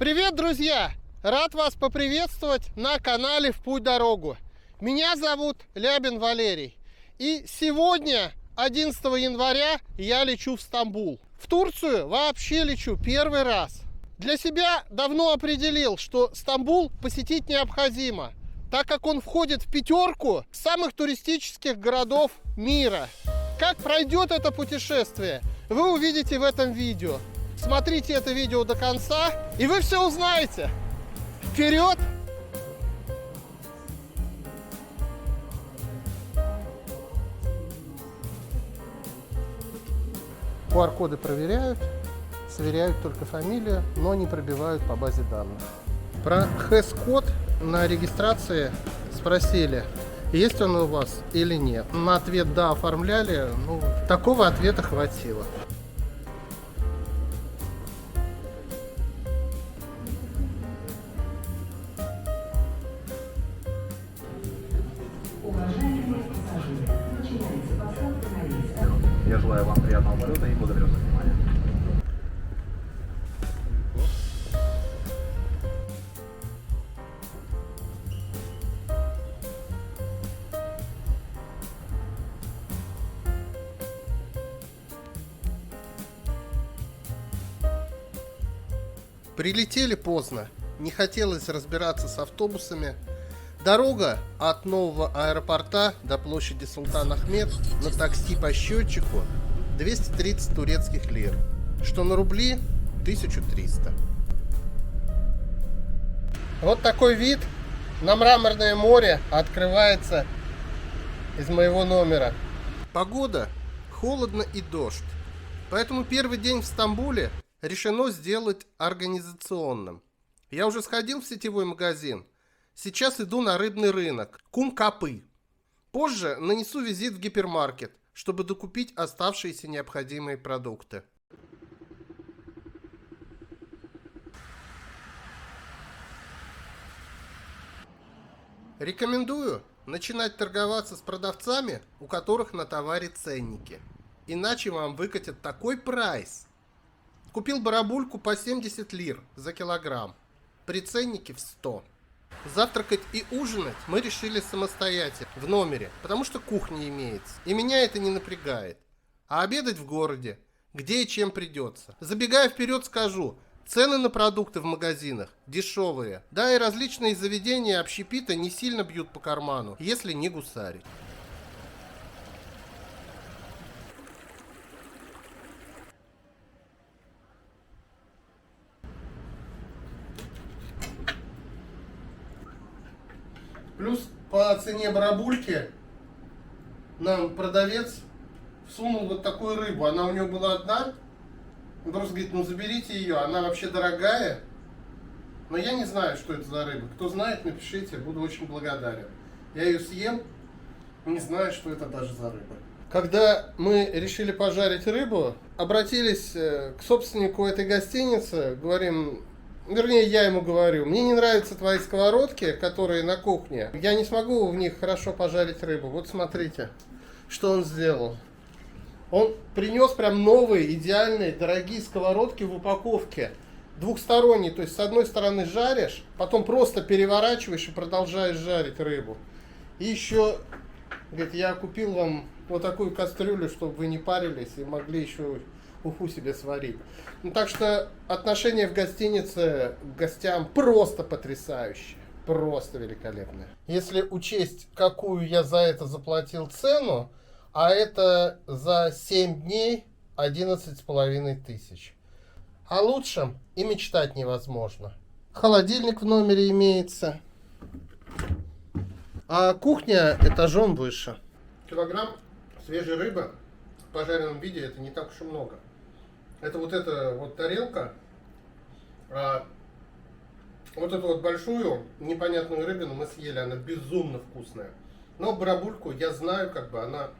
Привет, друзья! Рад вас поприветствовать на канале «В путь-дорогу». Меня зовут Лябин Валерий. И сегодня, 11 января, я лечу в Стамбул. В Турцию вообще лечу первый раз. Для себя давно определил, что Стамбул посетить необходимо, так как он входит в пятерку самых туристических городов мира. Как пройдет это путешествие, вы увидите в этом видео. Смотрите это видео до конца, и вы все узнаете. Вперед! QR-коды проверяют, сверяют только фамилию, но не пробивают по базе данных. Про HES-код на регистрации спросили, есть он у вас или нет. На ответ «да» оформляли, такого ответа хватило. Я желаю вам приятного полета и благодарю за внимание. Прилетели поздно, не хотелось разбираться с автобусами. Дорога от нового аэропорта до площади Султан Ахмед на такси по счетчику 230 турецких лир, что на рубли 1300. Вот такой вид на Мраморное море открывается из моего номера. Погода холодно и дождь, поэтому первый день в Стамбуле решено сделать организационным. Я уже сходил в сетевой магазин. Сейчас иду на рыбный рынок Кум-Капы. Позже нанесу визит в гипермаркет, чтобы докупить оставшиеся необходимые продукты. Рекомендую начинать торговаться с продавцами, у которых на товаре ценники. Иначе вам выкатят такой прайс. Купил барабульку по 70 лир за килограмм. При ценнике в 100. Завтракать и ужинать мы решили самостоятельно, в номере, потому что кухня имеется. И меня это не напрягает. А обедать в городе, где и чем придется. Забегая вперед, скажу, цены на продукты в магазинах дешевые. Да и различные заведения общепита не сильно бьют по карману, если не гусарить. Плюс по цене барабульки нам продавец всунул вот такую рыбу. Она у него была одна. Он просто говорит, заберите ее, она вообще дорогая. Но я не знаю, что это за рыба. Кто знает, напишите, буду очень благодарен. Я ее съем, не знаю, что это даже за рыба. Когда мы решили пожарить рыбу, обратились к собственнику этой гостиницы, говорим... Вернее, я ему говорю, мне не нравятся твои сковородки, которые на кухне. Я не смогу в них хорошо пожарить рыбу. Вот смотрите, что он сделал. Он принес прям новые, идеальные, дорогие сковородки в упаковке. Двухсторонние, то есть с одной стороны жаришь, потом просто переворачиваешь и продолжаешь жарить рыбу. И еще, говорит, я купил вам вот такую кастрюлю, чтобы вы не парились и могли еще... уху себе сварить. Так что отношение в гостинице к гостям просто потрясающее. Просто великолепное. Если учесть, какую я за это заплатил цену, а это за 7 дней 11,5 тысяч. О лучшем и мечтать невозможно. Холодильник в номере имеется. А кухня этажом выше. Килограмм свежей рыбы в пожаренном виде это не так уж и много. Это вот эта вот тарелка, а вот эту вот большую непонятную рыбину мы съели, она безумно вкусная. Но барабульку я знаю, она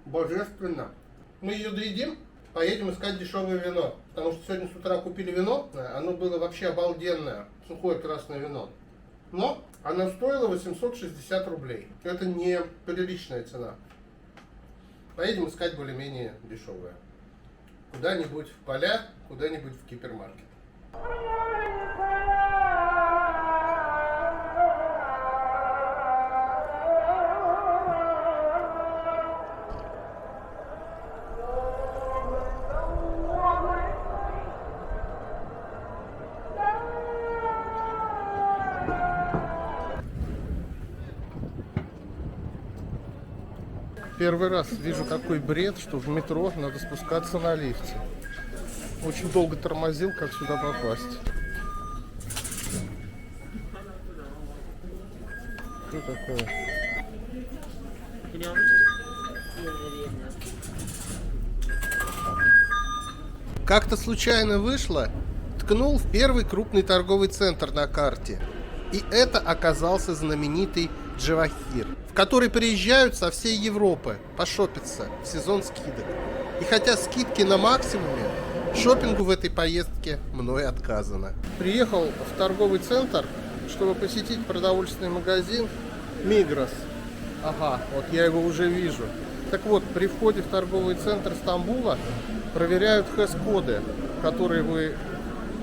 божественна. Мы ее доедим, поедем искать дешевое вино, потому что сегодня с утра купили вино, оно было вообще обалденное, сухое красное вино. Но оно стоило 860 рублей. Это не приличная цена. Поедем искать более-менее дешевое. Куда-нибудь в поля, куда-нибудь в гипермаркет. Первый раз вижу такой бред, что в метро надо спускаться на лифте. Очень долго тормозил, как сюда попасть. Что такое? Как-то случайно вышло, ткнул в первый крупный торговый центр на карте. И это оказался знаменитый Джавахир, в который приезжают со всей Европы пошопиться в сезон скидок. И хотя скидки на максимуме, шопингу в этой поездке мной отказано. Приехал в торговый центр, чтобы посетить продовольственный магазин Мигрос. Ага, вот я его уже вижу. Так вот, при входе в торговый центр Стамбула проверяют хэс-коды, которые вы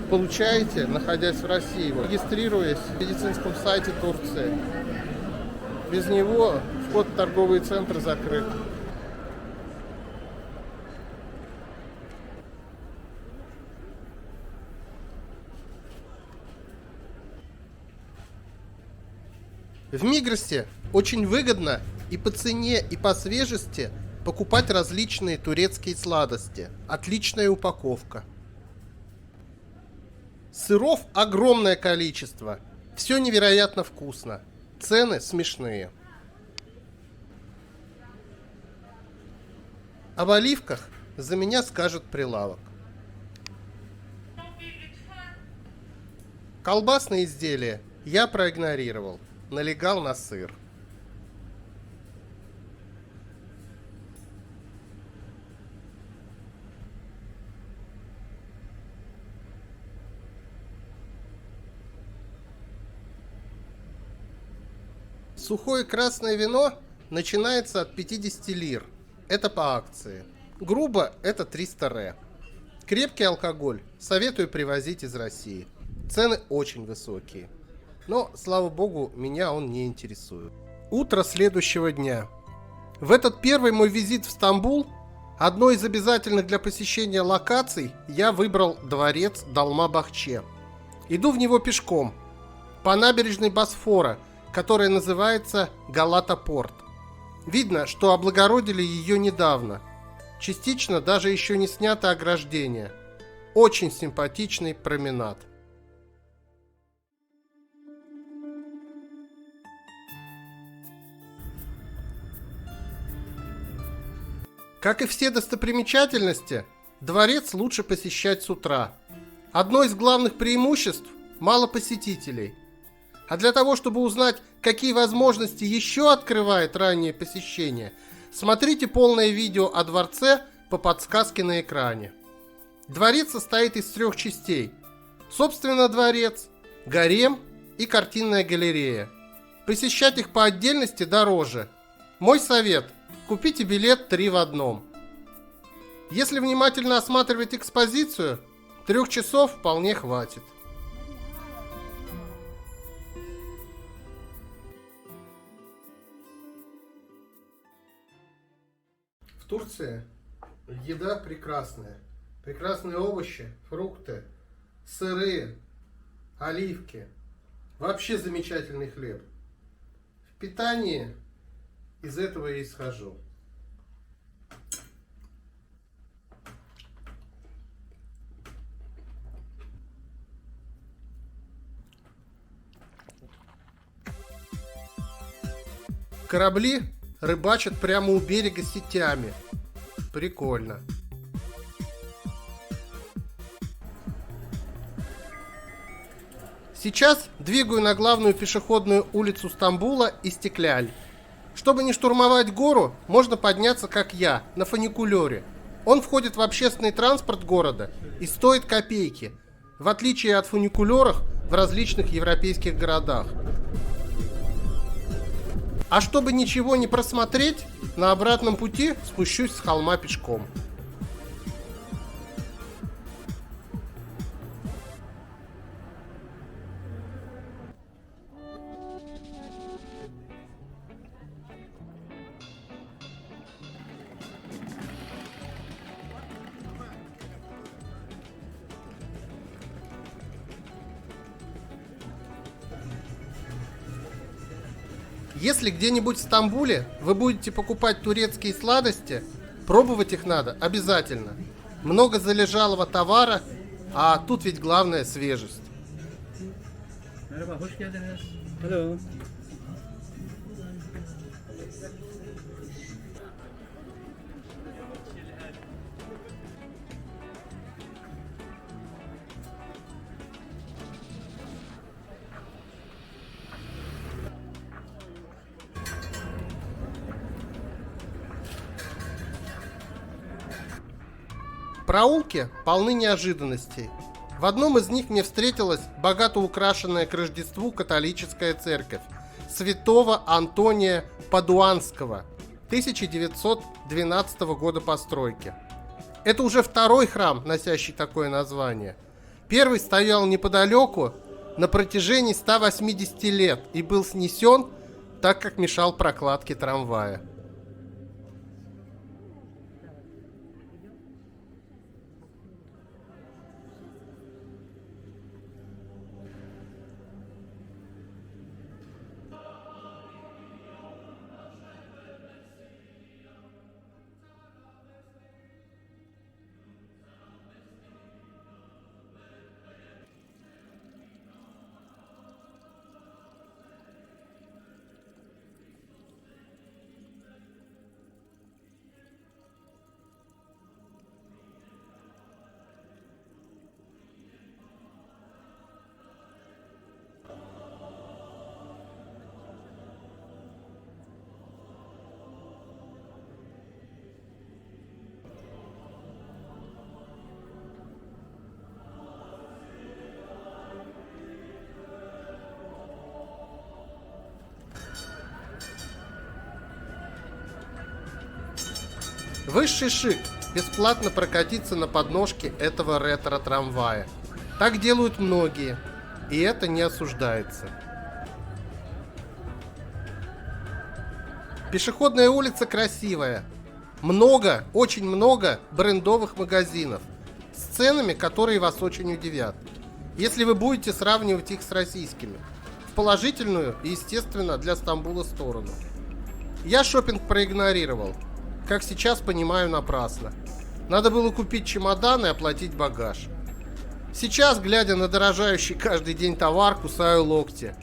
получаете, находясь в России, регистрируясь в медицинском сайте Турции. Без него вход в торговый центр закрыт. В Мигросе очень выгодно и по цене, и по свежести покупать различные турецкие сладости. Отличная упаковка. Сыров огромное количество. Все невероятно вкусно. Цены смешные. Об оливках за меня скажет прилавок. Колбасные изделия я проигнорировал. Налегал на сыр. Сухое красное вино начинается от 50 лир. Это по акции. Грубо это 300 ре. Крепкий алкоголь советую привозить из России. Цены очень высокие. Но, слава богу, меня он не интересует. Утро следующего дня. В этот первый мой визит в Стамбул, одной из обязательных для посещения локаций, я выбрал дворец Долма-Бахче. Иду в него пешком, по набережной Босфора, которая называется Галата-Порт. Видно, что облагородили ее недавно. Частично даже еще не снято ограждение. Очень симпатичный променад. Как и все достопримечательности, дворец лучше посещать с утра. Одно из главных преимуществ – мало посетителей. А для того, чтобы узнать, какие возможности еще открывает раннее посещение, смотрите полное видео о дворце по подсказке на экране. Дворец состоит из 3 частей. Собственно, дворец, гарем и картинная галерея. Посещать их по отдельности дороже. Мой совет – купите билет 3 в одном. Если внимательно осматривать экспозицию, 3 часов вполне хватит. В Турции еда прекрасная. Прекрасные овощи, фрукты, сыры, оливки. Вообще замечательный хлеб. В питании из этого я исхожу. Корабли рыбачат прямо у берега сетями. Прикольно. Сейчас двигаю на главную пешеходную улицу Стамбула Истикляль. Чтобы не штурмовать гору, можно подняться, как я, на фуникулере. Он входит в общественный транспорт города и стоит копейки, в отличие от фуникулеров в различных европейских городах. А чтобы ничего не просмотреть, на обратном пути спущусь с холма пешком. Если где-нибудь в Стамбуле вы будете покупать турецкие сладости, пробовать их надо обязательно. Много залежалого товара, а тут ведь главное свежесть. Merhaba, hoş geldiniz. Hello. Проулки полны неожиданностей. В одном из них мне встретилась богато украшенная к Рождеству католическая церковь святого Антония Падуанского 1912 года постройки. Это уже второй храм, носящий такое название. Первый стоял неподалеку на протяжении 180 лет и был снесен, так как мешал прокладке трамвая. Высший шик – бесплатно прокатиться на подножке этого ретро-трамвая. Так делают многие, и это не осуждается. Пешеходная улица красивая. Много, очень много брендовых магазинов с ценами, которые вас очень удивят, если вы будете сравнивать их с российскими. В положительную и, естественно, для Стамбула сторону. Я шопинг проигнорировал. Как сейчас понимаю, напрасно. Надо было купить чемодан и оплатить багаж. Сейчас, глядя на дорожающий каждый день товар, кусаю локти.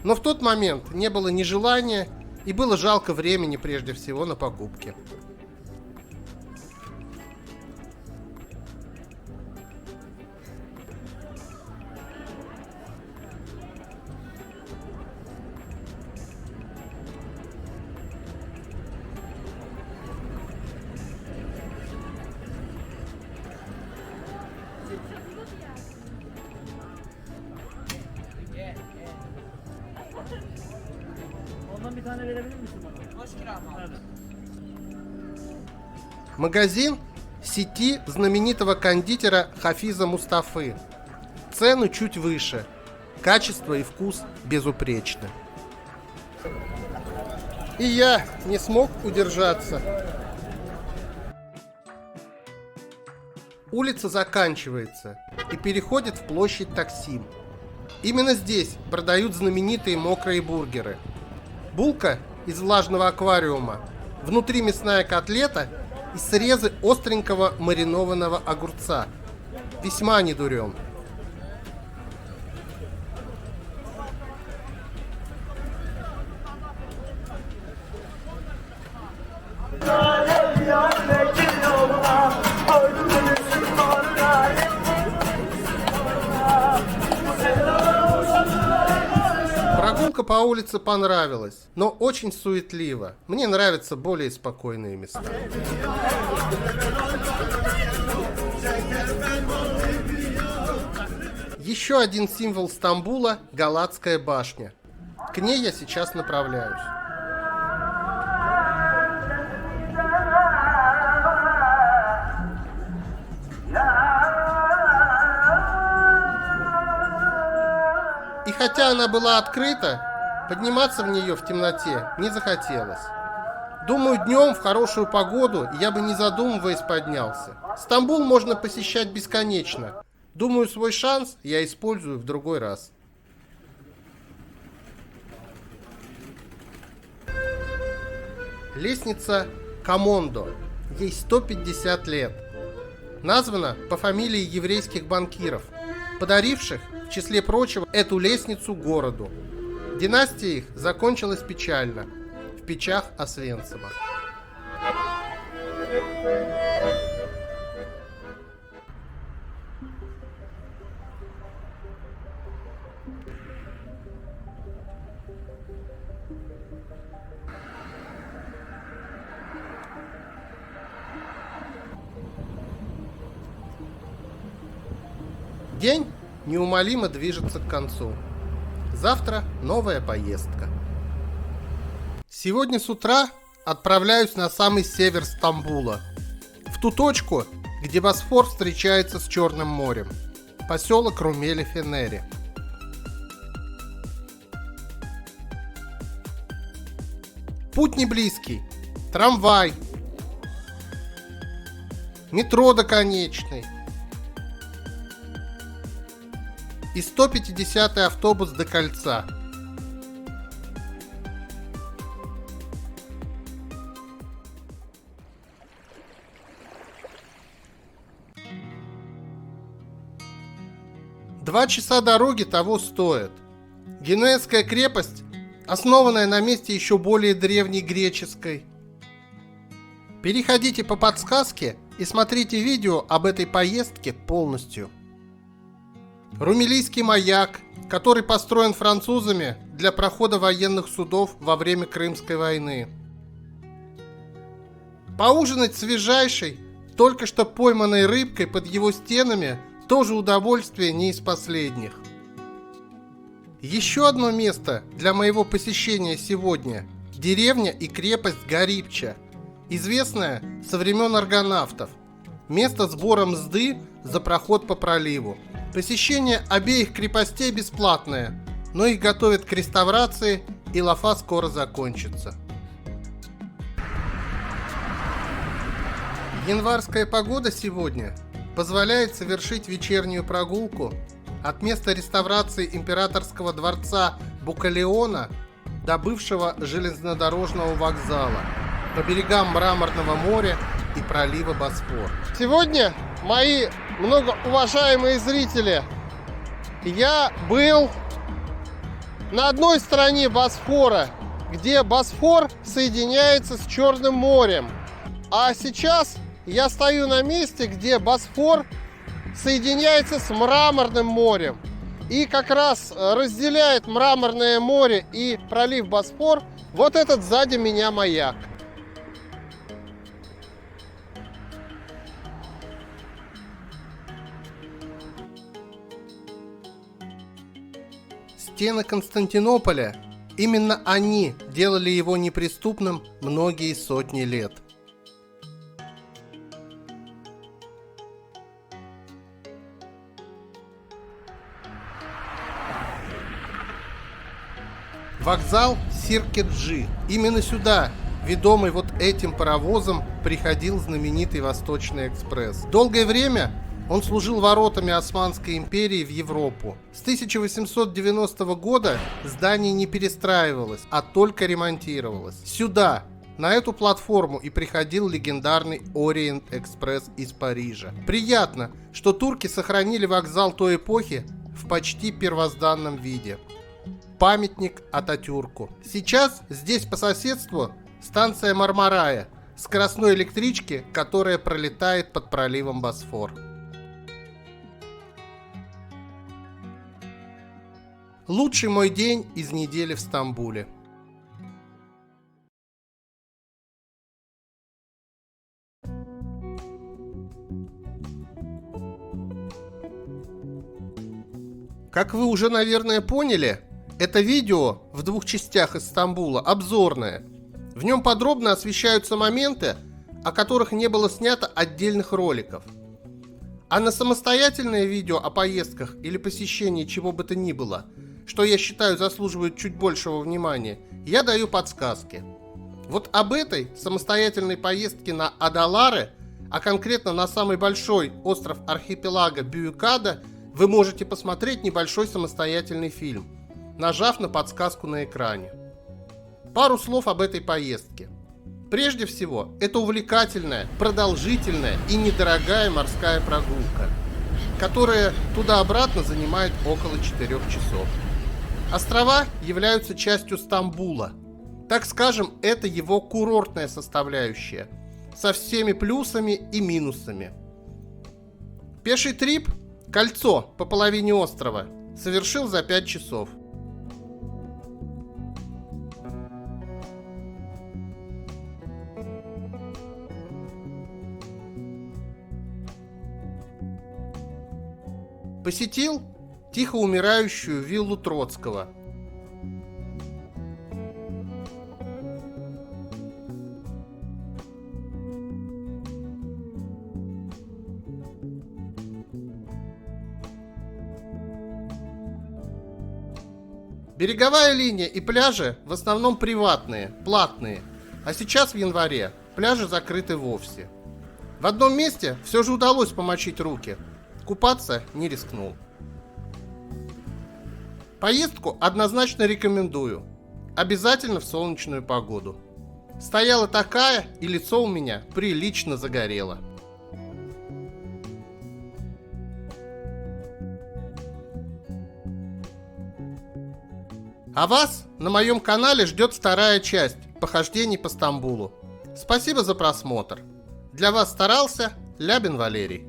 Но в тот момент не было ни желания, и было жалко времени прежде всего на покупки. Ondan bir tane verebilir misin bana? Hoş geldin. Магазин сети знаменитого кондитера Хафиза Мустафы. Цены чуть выше. Качество и вкус безупречны. И я не смог удержаться. Улица заканчивается и переходит в площадь Таксим. Именно здесь продают знаменитые мокрые бургеры. Булка из влажного аквариума, внутри мясная котлета и срезы остренького маринованного огурца. Весьма недурен. Прогулка по улице понравилась, но очень суетливо. Мне нравятся более спокойные места. Еще один символ Стамбула – Галатская башня. К ней я сейчас направляюсь. И хотя она была открыта, подниматься в нее в темноте не захотелось. Думаю, днем в хорошую погоду я бы не задумываясь поднялся. Стамбул можно посещать бесконечно. Думаю, свой шанс я использую в другой раз. Лестница Комондо. Ей 150 лет. Названа по фамилии еврейских банкиров, подаривших, в числе прочего, эту лестницу городу. Династия их закончилась печально, в печах Освенцима. День неумолимо движется к концу. Завтра новая поездка. Сегодня с утра отправляюсь на самый север Стамбула, в ту точку, где Босфор встречается с Черным морем, поселок Румели-Фенери. Путь не близкий, трамвай, метро до конечной и 150-й автобус до кольца. Два часа дороги того стоят. Генуэзская крепость, основанная на месте еще более древней греческой. Переходите по подсказке и смотрите видео об этой поездке полностью. Румелийский маяк, который построен французами для прохода военных судов во время Крымской войны. Поужинать свежайшей, только что пойманной рыбкой под его стенами тоже удовольствие не из последних. Еще одно место для моего посещения сегодня – деревня и крепость Гарипча, известная со времен аргонавтов, место сбора мзды за проход по проливу. Посещение обеих крепостей бесплатное, но их готовят к реставрации, и лафа скоро закончится. Январская погода сегодня позволяет совершить вечернюю прогулку от места реставрации императорского дворца Букалеона до бывшего железнодорожного вокзала по берегам Мраморного моря и пролива Босфор. Сегодня, мои многоуважаемые зрители, я был на одной стороне Босфора, где Босфор соединяется с Черным морем, а сейчас я стою на месте, где Босфор соединяется с Мраморным морем. И как раз разделяет Мраморное море и пролив Босфор вот этот сзади меня маяк. Стены Константинополя, именно они делали его неприступным многие сотни лет. Вокзал Сиркеджи. Именно сюда, ведомый вот этим паровозом, приходил знаменитый Восточный экспресс. Долгое время он служил воротами Османской империи в Европу. С 1890 года здание не перестраивалось, а только ремонтировалось. Сюда, на эту платформу, и приходил легендарный Ориент-экспресс из Парижа. Приятно, что турки сохранили вокзал той эпохи в почти первозданном виде. Памятник Ататюрку. Сейчас здесь по соседству станция Мармарая, скоростной электрички, которая пролетает под проливом Босфор. Лучший мой день из недели в Стамбуле. Как вы уже, наверное, поняли, это видео в двух частях из Стамбула обзорное. В нем подробно освещаются моменты, о которых не было снято отдельных роликов. А на самостоятельное видео о поездках или посещении чего бы то ни было, что я считаю заслуживает чуть большего внимания, я даю подсказки. Вот об этой самостоятельной поездке на Адалары, а конкретно на самый большой остров архипелага Бюйükada, вы можете посмотреть небольшой самостоятельный фильм, нажав на подсказку на экране. Пару слов об этой поездке. Прежде всего, это увлекательная, продолжительная и недорогая морская прогулка, которая туда-обратно занимает около 4 часов. Острова являются частью Стамбула. Так скажем, это его курортная составляющая, со всеми плюсами и минусами. Пеший трип, кольцо по половине острова, совершил за 5 часов. Посетил тихо умирающую виллу Троцкого. Береговая линия и пляжи в основном приватные, платные, а сейчас в январе пляжи закрыты вовсе. В одном месте все же удалось помочить руки, купаться не рискнул. Поездку однозначно рекомендую, обязательно в солнечную погоду. Стояла такая, и лицо у меня прилично загорело. А вас на моем канале ждет вторая часть похождений по Стамбулу. Спасибо за просмотр. Для вас старался Лябин Валерий.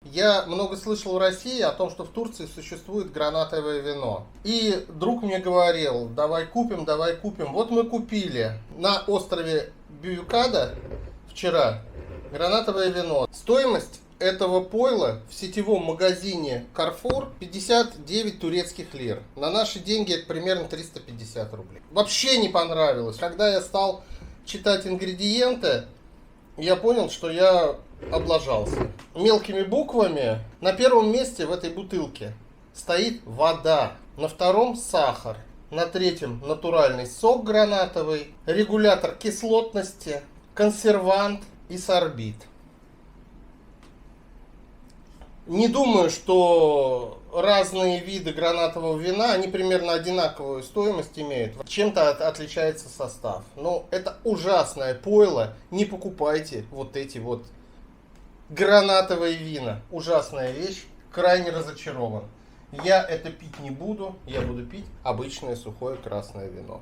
Я много слышал в России о том, что в Турции существует гранатовое вино. И друг мне говорил, давай купим, давай купим. Вот мы купили на острове Бююкада вчера гранатовое вино. Стоимость этого пойла в сетевом магазине Carrefour 59 турецких лир. На наши деньги это примерно 350 рублей. Вообще не понравилось. Когда я стал читать ингредиенты, я понял, что я облажался. Мелкими буквами на первом месте в этой бутылке стоит вода, на втором сахар, на третьем натуральный сок гранатовый, регулятор кислотности, консервант и сорбит. Не думаю, что разные виды гранатового вина, они примерно одинаковую стоимость имеют. Чем-то отличается состав. Но это ужасное пойло. Не покупайте вот эти вот гранатовые вина. Ужасная вещь. Крайне разочарован. Я это пить не буду. Я буду пить обычное сухое красное вино.